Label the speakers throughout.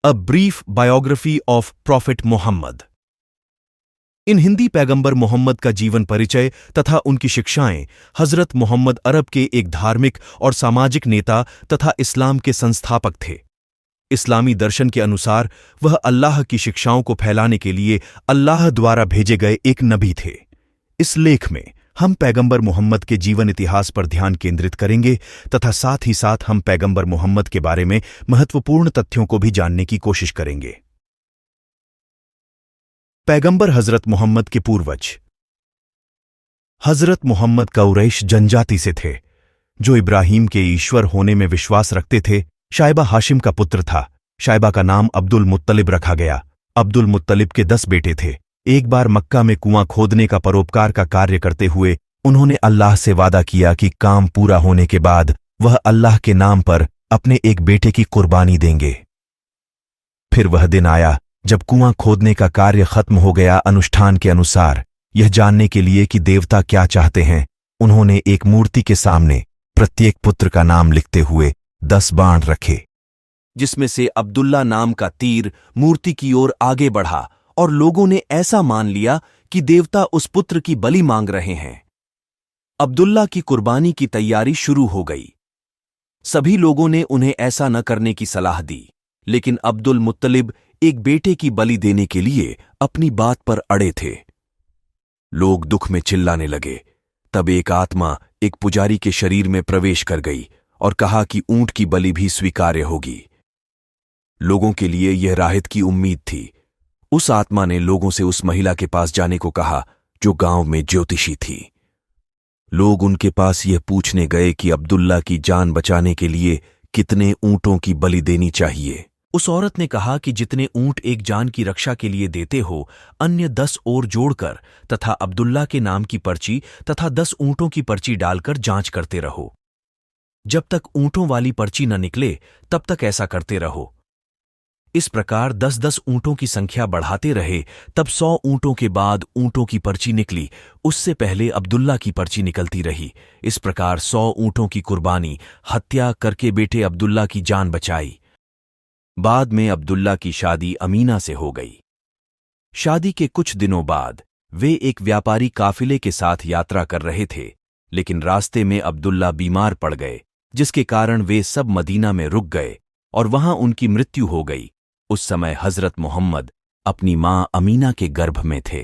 Speaker 1: A brief biography of prophet Mohammad. In Hindi पैगंबर मोहम्मद का जीवन परिचय तथा उनकी शिक्षाएं। हजरत मोहम्मद अरब के एक धार्मिक और सामाजिक नेता तथा इस्लाम के संस्थापक थे। इस्लामी दर्शन के अनुसार वह अल्लाह की शिक्षाओं को फैलाने के लिए अल्लाह द्वारा भेजे गए एक नबी थे। इस लेख में हम पैगंबर मोहम्मद के जीवन इतिहास पर ध्यान केंद्रित करेंगे तथा साथ ही साथ हम पैगंबर मोहम्मद के बारे में महत्वपूर्ण तथ्यों को भी जानने की कोशिश करेंगे। पैगंबर हजरत मोहम्मद के पूर्वज। हजरत मोहम्मद कुरैश जनजाति से थे, जो इब्राहीम के ईश्वर होने में विश्वास रखते थे। शायबा हाशिम का पुत्र था। शायबा का नाम अब्दुल मुत्तलिब रखा गया। अब्दुल मुत्तलिब के 10 बेटे थे। एक बार मक्का में कुआं खोदने का परोपकार का कार्य करते हुए उन्होंने अल्लाह से वादा किया कि काम पूरा होने के बाद वह अल्लाह के नाम पर अपने एक बेटे की कुर्बानी देंगे। फिर वह दिन आया जब कुआं खोदने का कार्य खत्म हो गया। अनुष्ठान के अनुसार यह जानने के लिए कि देवता क्या चाहते हैं, उन्होंने एक मूर्ति के सामने प्रत्येक पुत्र का नाम लिखते हुए 10 बाण रखे, जिसमें से अब्दुल्ला नाम का तीर मूर्ति की ओर आगे बढ़ा और लोगों ने ऐसा मान लिया कि देवता उस पुत्र की बलि मांग रहे हैं। अब्दुल्ला की कुर्बानी की तैयारी शुरू हो गई। सभी लोगों ने उन्हें ऐसा न करने की सलाह दी, लेकिन अब्दुल मुत्तलिब एक बेटे की बलि देने के लिए अपनी बात पर अड़े थे। लोग दुख में चिल्लाने लगे। तब एक आत्मा एक पुजारी के शरीर में प्रवेश कर गई और कहा कि ऊंट की बलि भी स्वीकार्य होगी। लोगों के लिए यह राहत की उम्मीद थी। उस आत्मा ने लोगों से उस महिला के पास जाने को कहा जो गांव में ज्योतिषी थी। लोग उनके पास यह पूछने गए कि अब्दुल्ला की जान बचाने के लिए कितने ऊंटों की बलि देनी चाहिए। उस औरत ने कहा कि जितने ऊंट एक जान की रक्षा के लिए देते हो, अन्य 10 और जोड़कर तथा अब्दुल्ला के नाम की पर्ची तथा 10 ऊंटों की पर्ची डालकर जांच करते रहो। जब तक ऊंटों वाली पर्ची न निकले तब तक ऐसा करते रहो। इस प्रकार 10-10 ऊंटों की संख्या बढ़ाते रहे। तब 100 ऊंटों के बाद ऊंटों की पर्ची निकली। उससे पहले अब्दुल्ला की पर्ची निकलती रही। इस प्रकार 100 ऊंटों की कुर्बानी हत्या करके बेटे अब्दुल्ला की जान बचाई। बाद में अब्दुल्ला की शादी अमीना से हो गई। शादी के कुछ दिनों बाद वे एक व्यापारी काफिले के साथ यात्रा कर रहे थे, लेकिन रास्ते में अब्दुल्ला बीमार पड़ गए, जिसके कारण वे सब मदीना में रुक गए और वहां उनकी मृत्यु हो गई। उस समय हजरत मोहम्मद अपनी मां अमीना के गर्भ में थे।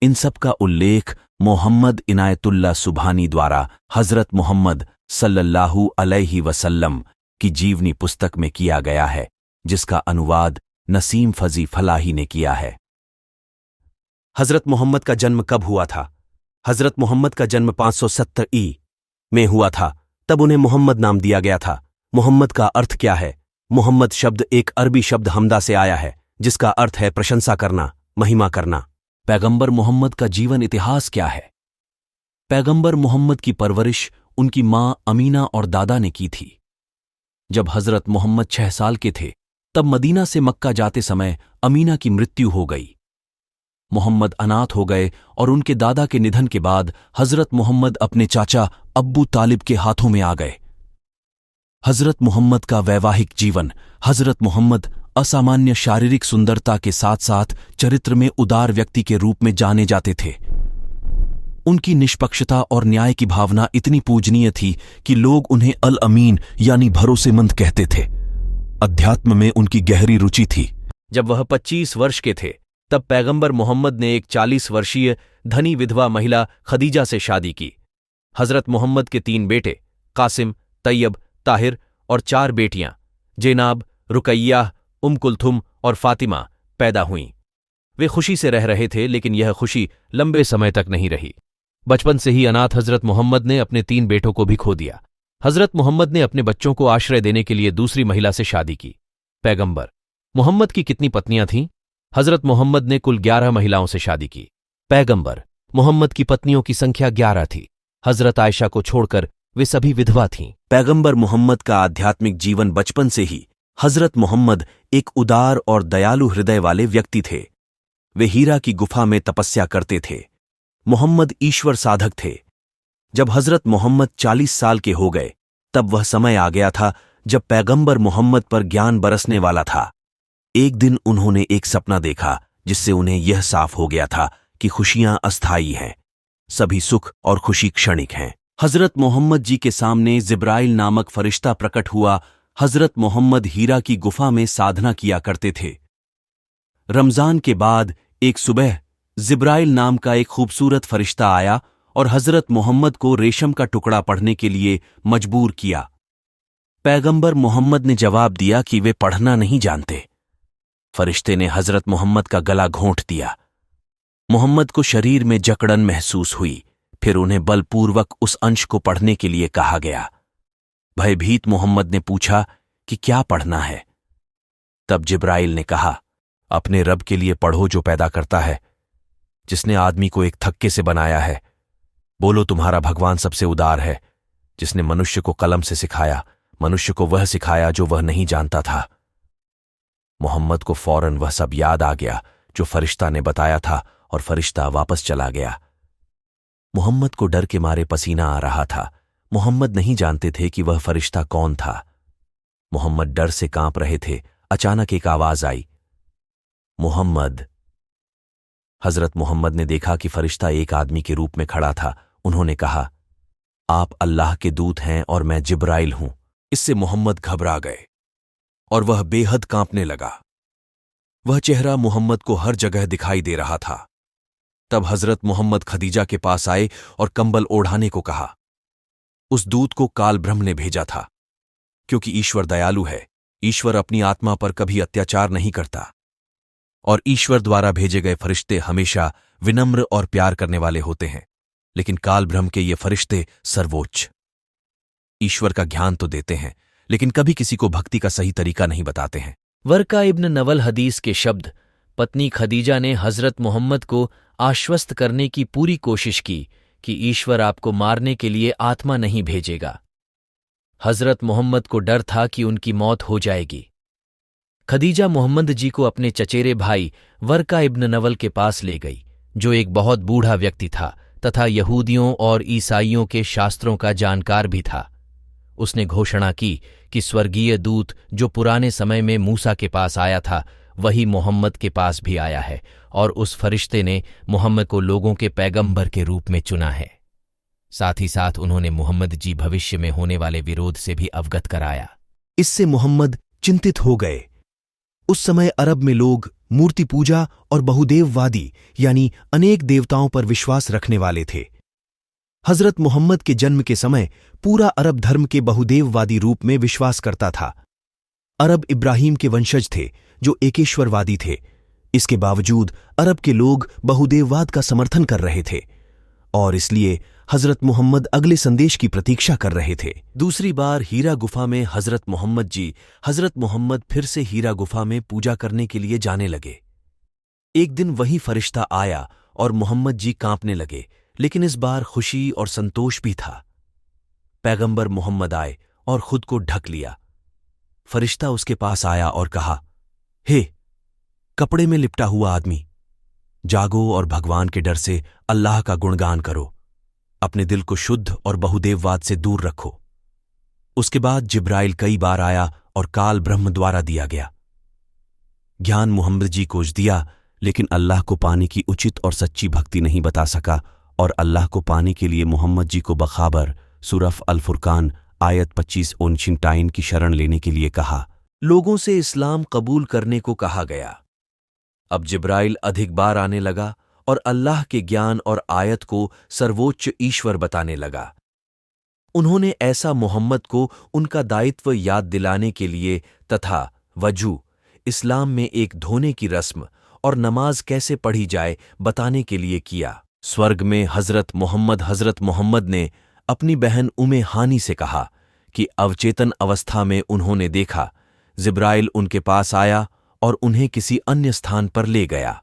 Speaker 1: इन सब का उल्लेख मोहम्मद इनायतुल्लाह सुबहानी द्वारा हजरत मोहम्मद सल्लल्लाहु अलैहि वसल्लम की जीवनी पुस्तक में किया गया है, जिसका अनुवाद नसीम फजी फलाही ने किया है। हजरत मोहम्मद का जन्म कब हुआ था? हजरत मोहम्मद का जन्म 570 ई में हुआ था। तब उन्हें मोहम्मद नाम दिया गया था। मोहम्मद का अर्थ क्या है? मोहम्मद शब्द एक अरबी शब्द हमदा से आया है, जिसका अर्थ है प्रशंसा करना, महिमा करना। पैगंबर मोहम्मद का जीवन इतिहास क्या है? पैगंबर मोहम्मद की परवरिश उनकी मां अमीना और दादा ने की थी। जब हजरत मोहम्मद 6 साल के थे, तब मदीना से मक्का जाते समय अमीना की मृत्यु हो गई। मोहम्मद अनाथ हो गए और उनके दादा के निधन के बाद हजरत मोहम्मद अपने चाचा अब्बू तालिब के हाथों में आ गए। हजरत मोहम्मद का वैवाहिक जीवन। हजरत मोहम्मद असामान्य शारीरिक सुंदरता के साथ साथ चरित्र में उदार व्यक्ति के रूप में जाने जाते थे। उनकी निष्पक्षता और न्याय की भावना इतनी पूजनीय थी कि लोग उन्हें अल अमीन यानी भरोसेमंद कहते थे। अध्यात्म में उनकी गहरी रुचि थी। जब वह 25 वर्ष के थे, तब पैगंबर मोहम्मद ने एक 40 वर्षीय धनी विधवा महिला खदीजा से शादी की। हजरत मोहम्मद के 3 बेटे कासिम, तैयब, ताहिर और 4 बेटियां जेनाब, रुकैया, कुलथुम और फातिमा पैदा हुईं। वे खुशी से रह रहे थे, लेकिन यह खुशी लंबे समय तक नहीं रही। बचपन से ही अनाथ हजरत मोहम्मद ने अपने 3 बेटों को भी खो दिया। हजरत मोहम्मद ने अपने बच्चों को आश्रय देने के लिए दूसरी महिला से शादी की। पैगंबर मोहम्मद की कितनी पत्नियां थीं? हजरत मोहम्मद ने कुल 11 महिलाओं से शादी की। पैगंबर मोहम्मद की पत्नियों की संख्या 11 थी। हजरत आयशा को छोड़कर वे सभी विधवा थीं। पैगंबर मोहम्मद का आध्यात्मिक जीवन। बचपन से ही हजरत मोहम्मद एक उदार और दयालु हृदय वाले व्यक्ति थे। वे हीरा की गुफा में तपस्या करते थे। मोहम्मद ईश्वर साधक थे। जब हजरत मोहम्मद 40 साल के हो गए, तब वह समय आ गया था जब पैगंबर मोहम्मद पर ज्ञान बरसने वाला था।
Speaker 2: एक दिन उन्होंने एक सपना देखा जिससे उन्हें यह साफ हो गया था कि खुशियां अस्थायी हैं, सभी सुख और खुशी क्षणिक हैं। हजरत मोहम्मद जी के सामने जिब्राइल नामक फरिश्ता प्रकट हुआ। हजरत मोहम्मद हीरा की गुफा में साधना किया करते थे। रमजान के बाद एक सुबह जिब्राइल नाम का एक खूबसूरत फरिश्ता आया और हजरत मोहम्मद को रेशम का टुकड़ा पढ़ने के लिए मजबूर किया। पैगंबर मोहम्मद ने जवाब दिया कि वे पढ़ना नहीं जानते। फरिश्ते ने हजरत मोहम्मद का गला घोंट दिया। मोहम्मद को शरीर में जकड़न महसूस हुई। फिर उन्हें बलपूर्वक उस अंश को पढ़ने के लिए कहा गया। भयभीत मोहम्मद ने पूछा कि क्या पढ़ना है। तब जिब्राइल ने कहा, अपने रब के लिए पढ़ो जो पैदा करता है, जिसने आदमी को एक थक्के से बनाया है। बोलो, तुम्हारा भगवान सबसे उदार है, जिसने मनुष्य को कलम से सिखाया, मनुष्य को वह सिखाया जो वह नहीं जानता था। मोहम्मद को फौरन वह सब याद आ गया जो फरिश्ता ने बताया था और फरिश्ता वापस चला गया। मोहम्मद को डर के मारे पसीना आ रहा था। मोहम्मद नहीं जानते थे कि वह फरिश्ता कौन था। मोहम्मद डर से कांप रहे थे। अचानक एक आवाज आई, मोहम्मद। हजरत मोहम्मद ने देखा कि फरिश्ता एक आदमी के रूप में खड़ा था। उन्होंने कहा, आप अल्लाह के दूत हैं और मैं जिब्राइल हूं। इससे मोहम्मद घबरा गए और वह बेहद कांपने लगा। वह चेहरा मोहम्मद को हर जगह दिखाई दे रहा था। तब हजरत मोहम्मद खदीजा के पास आए और कंबल ओढ़ाने को कहा। उस दूत को काल ब्रह्म ने भेजा था, क्योंकि ईश्वर दयालु है। ईश्वर अपनी आत्मा पर कभी अत्याचार नहीं करता और ईश्वर द्वारा भेजे गए फरिश्ते हमेशा विनम्र और प्यार करने वाले होते हैं। लेकिन काल ब्रह्म के ये फरिश्ते सर्वोच्च ईश्वर का ज्ञान तो देते हैं, लेकिन कभी किसी को भक्ति का सही तरीका नहीं बताते हैं।
Speaker 3: वरका इब्न नवल हदीस के शब्द। पत्नी खदीजा ने हजरत मोहम्मद को आश्वस्त करने की पूरी कोशिश की कि ईश्वर आपको मारने के लिए आत्मा नहीं भेजेगा। हजरत मोहम्मद को डर था कि उनकी मौत हो जाएगी। खदीजा मोहम्मद जी को अपने चचेरे भाई वरका इब्न नवल के पास ले गई, जो एक बहुत बूढ़ा व्यक्ति था तथा यहूदियों और ईसाइयों के शास्त्रों का जानकार भी था। उसने घोषणा की कि स्वर्गीय दूत जो पुराने समय में मूसा के पास आया था, वही मोहम्मद के पास भी आया है और उस फरिश्ते ने मोहम्मद को लोगों के पैगंबर के रूप में चुना है। साथ ही साथ उन्होंने मोहम्मद जी भविष्य में होने वाले विरोध से भी अवगत कराया।
Speaker 1: इससे मोहम्मद चिंतित हो गए। उस समय अरब में लोग मूर्ति पूजा और बहुदेववादी यानी अनेक देवताओं पर विश्वास रखने वाले थे। हजरत मोहम्मद के जन्म के समय पूरा अरब धर्म के बहुदेववादी रूप में विश्वास करता था। अरब इब्राहिम के वंशज थे जो एकेश्वरवादी थे। इसके बावजूद अरब के लोग बहुदेववाद का समर्थन कर रहे थे और इसलिए हजरत मोहम्मद अगले संदेश की प्रतीक्षा कर रहे थे।
Speaker 2: दूसरी बार हीरा गुफा में हजरत मोहम्मद फिर से हीरा गुफा में पूजा करने के लिए जाने लगे। एक दिन वही फरिश्ता आया और मोहम्मद जी कांपने लगे, लेकिन इस बार खुशी और संतोष भी था। पैगंबर मोहम्मद आए और खुद को ढक लिया। फरिश्ता उसके पास आया और कहा, हे कपड़े में लिपटा हुआ आदमी, जागो और भगवान के डर से अल्लाह का गुणगान करो। अपने दिल को शुद्ध और बहुदेववाद से दूर रखो। उसके बाद जिब्राइल कई बार आया और काल ब्रह्म द्वारा दिया गया ज्ञान मोहम्मद जी को दिया, लेकिन अल्लाह को पाने की उचित और सच्ची भक्ति नहीं बता सका और अल्लाह को पाने के लिए मोहम्मद जी को बखाबर सूरह अल फुरकान आयत 25 की शरण लेने के लिए कहा। लोगों से इस्लाम कबूल करने को कहा गया। अब जिब्राइल अधिक बार आने लगा और अल्लाह के ज्ञान और आयत को सर्वोच्च ईश्वर बताने लगा। उन्होंने ऐसा मोहम्मद को उनका दायित्व याद दिलाने के लिए तथा वजू इस्लाम में एक धोने की रस्म और नमाज कैसे पढ़ी जाए बताने के लिए किया। स्वर्ग में हजरत मोहम्मद ने अपनी बहन उम्मे हानी से कहा कि अवचेतन अवस्था में उन्होंने देखा जिब्राइल उनके पास आया और उन्हें किसी अन्य स्थान पर ले गया।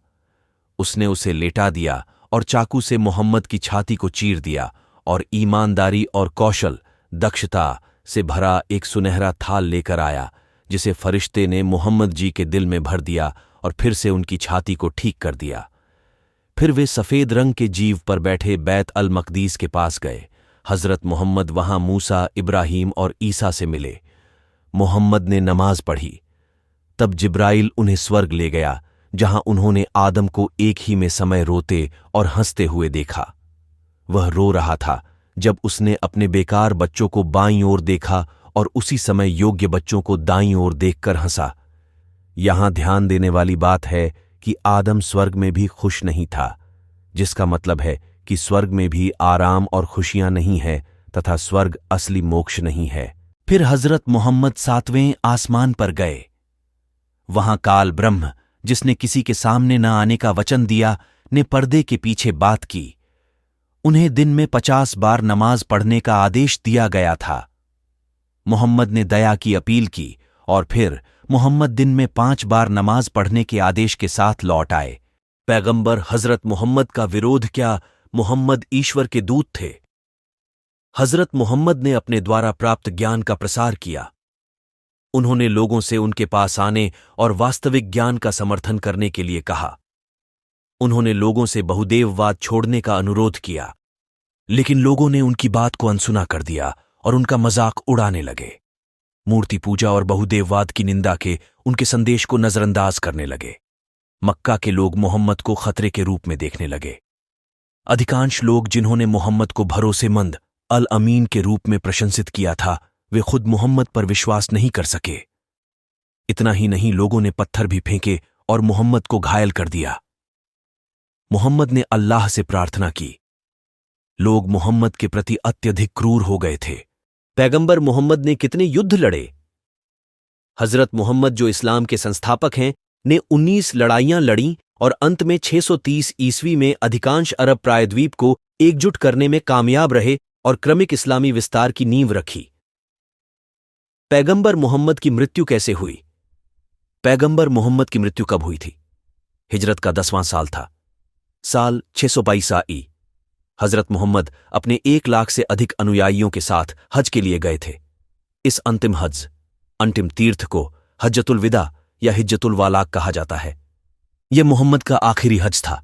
Speaker 2: उसने उसे लेटा दिया और चाकू से मोहम्मद की छाती को चीर दिया और ईमानदारी और कौशल दक्षता से भरा एक सुनहरा थाल लेकर आया, जिसे फरिश्ते ने मोहम्मद जी के दिल में भर दिया और फिर से उनकी छाती को ठीक कर दिया। फिर वे सफ़ेद रंग के जीव पर बैठे बैत अल मकदीस के पास गए। हजरत मोहम्मद वहां मूसा, इब्राहीम और ईसा से मिले। मोहम्मद ने नमाज पढ़ी। तब जिब्राइल उन्हें स्वर्ग ले गया, जहां उन्होंने आदम को एक ही में समय रोते और हंसते हुए देखा। वह रो रहा था जब उसने अपने बेकार बच्चों को बाईं ओर देखा और उसी समय योग्य बच्चों को दाईं ओर देखकर हंसा। यहां ध्यान देने वाली बात है कि आदम स्वर्ग में भी खुश नहीं था, जिसका मतलब है कि स्वर्ग में भी आराम और खुशियां नहीं है तथा स्वर्ग असली मोक्ष नहीं है। फिर हजरत मोहम्मद 7वें आसमान पर गए। वहां काल ब्रह्म, जिसने किसी के सामने न आने का वचन दिया, ने पर्दे के पीछे बात की। उन्हें दिन में 50 बार नमाज पढ़ने का आदेश दिया गया था। मोहम्मद ने दया की अपील की और फिर मोहम्मद दिन में 5 बार नमाज पढ़ने के आदेश के साथ लौट आए। पैगंबर हजरत मोहम्मद का विरोध क्या, मोहम्मद ईश्वर के दूत थे। हजरत मोहम्मद ने अपने द्वारा प्राप्त ज्ञान का प्रसार किया। उन्होंने लोगों से उनके पास आने और वास्तविक ज्ञान का समर्थन करने के लिए कहा। उन्होंने लोगों से बहुदेववाद छोड़ने का अनुरोध किया, लेकिन लोगों ने उनकी बात को अनसुना कर दिया और उनका मजाक उड़ाने लगे। मूर्ति पूजा और बहुदेववाद की निंदा के उनके संदेश को नजरअंदाज करने लगे। मक्का के लोग मोहम्मद को खतरे के रूप में देखने लगे। अधिकांश लोग जिन्होंने मोहम्मद को भरोसेमंद अल अमीन के रूप में प्रशंसित किया था, वे खुद मोहम्मद पर विश्वास नहीं कर सके। इतना ही नहीं, लोगों ने पत्थर भी फेंके और मोहम्मद को घायल कर दिया। मोहम्मद ने अल्लाह से प्रार्थना की। लोग मोहम्मद के प्रति अत्यधिक क्रूर हो गए थे। पैगंबर मोहम्मद ने कितने युद्ध लड़े। हजरत मोहम्मद, जो इस्लाम के संस्थापक हैं, ने 19 लड़ाइयां लड़ी और अंत में 630 ईस्वी में अधिकांश अरब प्रायद्वीप को एकजुट करने में कामयाब रहे और क्रमिक इस्लामी विस्तार की नींव रखी। पैगंबर मोहम्मद की मृत्यु कैसे हुई? पैगंबर मोहम्मद की मृत्यु कब हुई थी? हिजरत का 10वां साल था, साल 622 ई। हजरत मोहम्मद अपने 1 लाख से अधिक अनुयायियों के साथ हज के लिए गए थे। इस अंतिम तीर्थ को हज्जतुल विदा या हिज्जतुल वालाक कहा जाता है। यह मोहम्मद का आखिरी हज था।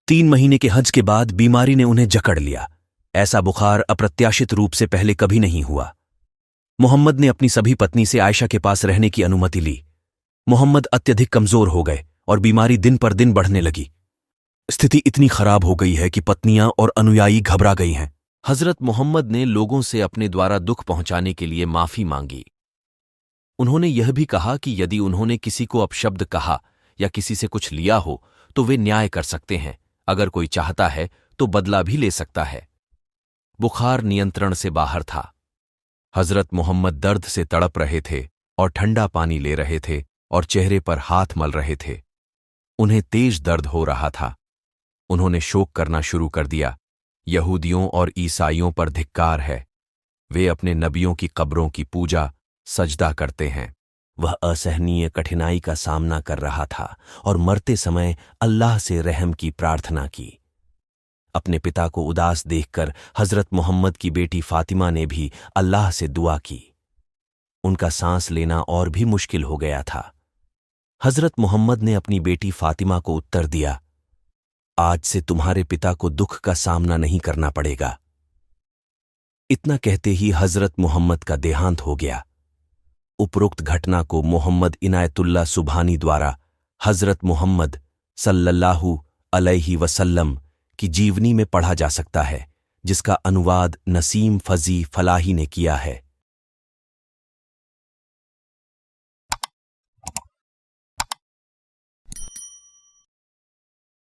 Speaker 2: 3 महीने के हज के बाद बीमारी ने उन्हें जकड़ लिया। ऐसा बुखार अप्रत्याशित रूप से पहले कभी नहीं हुआ। मोहम्मद ने अपनी सभी पत्नी से आयशा के पास रहने की अनुमति ली। मोहम्मद अत्यधिक कमजोर हो गए और बीमारी दिन पर दिन बढ़ने लगी। स्थिति इतनी खराब हो गई है कि पत्नियां और अनुयायी घबरा गई हैं। हजरत मोहम्मद ने लोगों से अपने द्वारा दुख पहुंचाने के लिए माफी मांगी। उन्होंने यह भी कहा कि यदि उन्होंने किसी को अपशब्द कहा या किसी से कुछ लिया हो तो वे न्याय कर सकते हैं। अगर कोई चाहता है तो बदला भी ले सकता है। बुखार नियंत्रण से बाहर था। हजरत मोहम्मद दर्द से तड़प रहे थे और ठंडा पानी ले रहे थे और चेहरे पर हाथ मल रहे थे। उन्हें तेज दर्द हो रहा था। उन्होंने शोक करना शुरू कर दिया। यहूदियों और ईसाइयों पर धिक्कार है। वे अपने नबियों की कब्रों की पूजा, सजदा करते हैं। वह असहनीय कठिनाई का सामना कर रहा था और मरते समय अल्लाह से रहम की प्रार्थना की। अपने पिता को उदास देखकर हजरत मोहम्मद की बेटी फातिमा ने भी अल्लाह से दुआ की। उनका सांस लेना और भी मुश्किल हो गया था। हजरत मोहम्मद ने अपनी बेटी फातिमा को उत्तर दिया, आज से तुम्हारे पिता को दुख का सामना नहीं करना पड़ेगा। इतना कहते ही हजरत मोहम्मद का देहांत हो गया। उपरोक्त घटना को मोहम्मद इनायतुल्लाह सुभानी द्वारा हजरत मोहम्मद सल्लल्लाहु अलैहि वसल्लम की जीवनी में पढ़ा जा सकता है, जिसका अनुवाद नसीम फजी फलाही ने किया है।